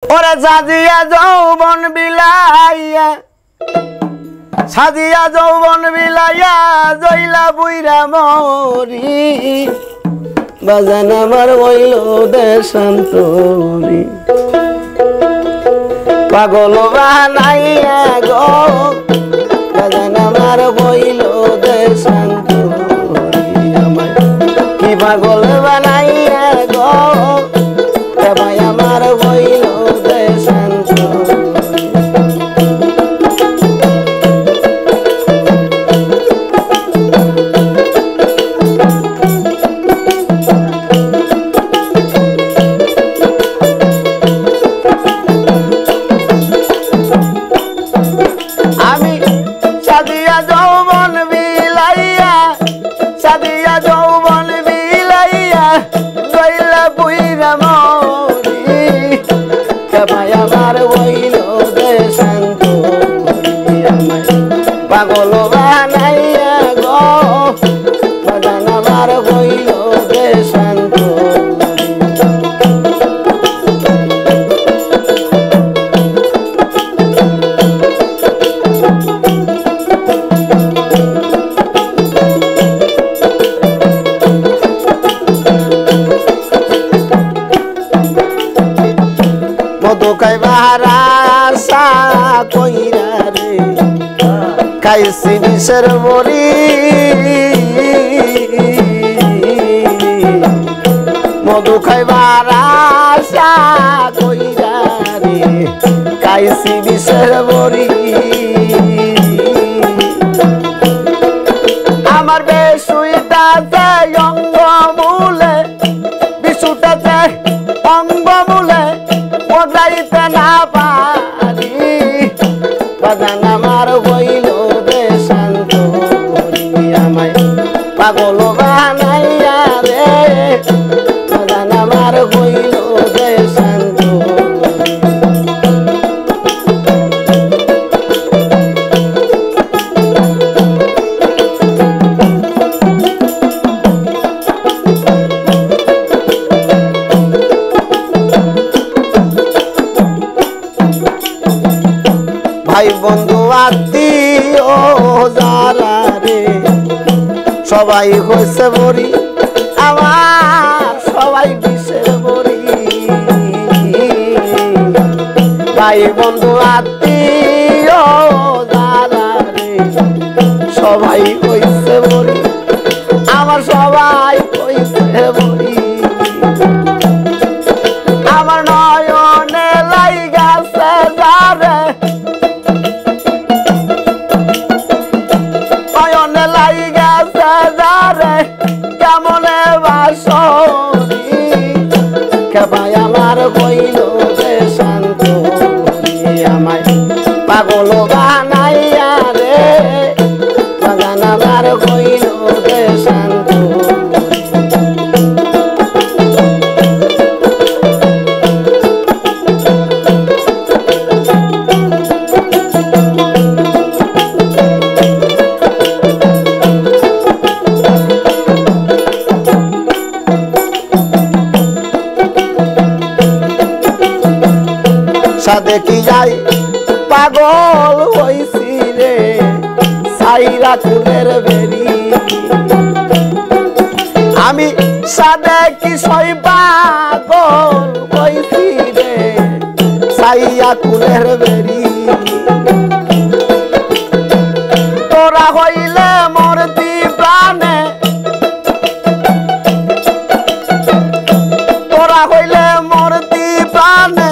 ওরে সাজিয়া যৌবন বিলাইয়া সাজিয়া যৌবন বিলাইয়া জইলা বুইরা মরি বাজান আমার হইল দেশান্তরি পাগল বানাইয়া গো বাজান আমার হইল দেশান্তরি আমায় কি পাগল বানাইয়া গো ভাই আমার হইল দেশান্তরি পাগল বানাইয়া গো বাজান আমার হইল দেশান্তরি মধু খাইবার আশা কইরা রে খাইছি বিষের বড়ি মধু খাইবার আশা কইরা রে খাইছি বিষের বড়ি আমার বেশুইটাতে অঙ্গ মূলে বিশুটাতে অঙ্গ মূলে বদলাইতে না পারি বাজান আমার হইল দেশান্তরি আমায় পাগল বানাইয়া রে বাজান আমার হইল দেশান্তরি ভাই বন্ধু আত্মীয় যারা রে সবাই হয়েছে বড়ি আমার সবাই বিষের বড়ি ভাই বন্ধু আত্মীয় যারা রে সবাই হয়েছে বড়ি আমার সবাই হয়েছে বড়ি আমার নয়নে লাইগাছে যারে কেমনে বাসরি কেবাই আমার হইল দেশান্তরি আমায় পাগল বানাইয়া রে বাজান আমার হইল দেশান্তরি দেখি যাই পাগল হইছি রে সাইরা কুলের বেরি আমি সাদে কি সই পাগল হইছি রে সাইয়া কুলের বেরি তোরা হইলে মরতি প্রাণে তোরা হইলে মরতি প্রাণে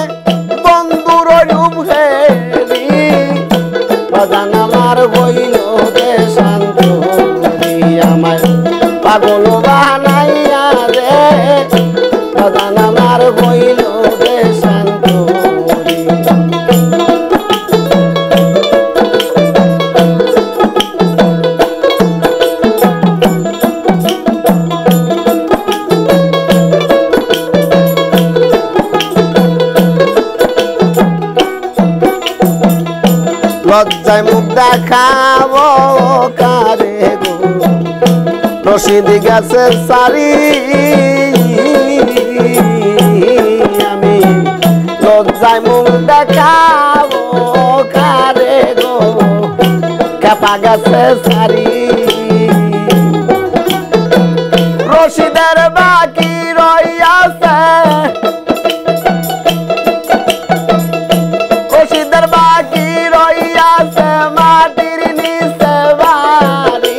বাজান আমার হইল দেশান্তরি আমায় পাগল বানাইয়া রে বাজান আমার হইল দেশান্তরি লজ্জায় মুখ দেখাবো কারে গো রশিদ গেছে সারি আমি যাই মুখ দেখাবো কারে গো খেপা গেছে সারি রশিদের বাকি রইয়াছে রশিদের বাকি রইয়াছে মাটির নিচে বাড়ি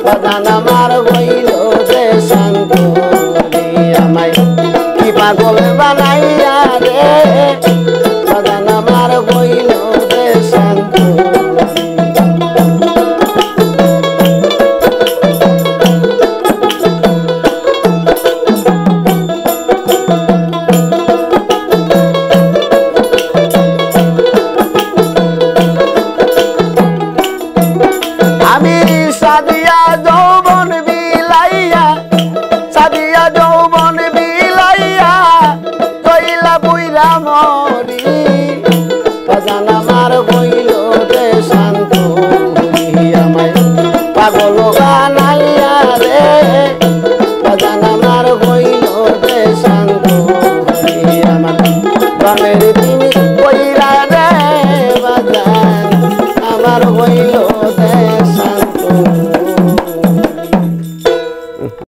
বাজান আমার হইল যে শান্ত আমায় কি পাগল বানাইয়া রে বাজান আমার হইল যে শান্ত সাদিয়া যৌবন বিলাইয়া কইলা বুইরা মরি বাজান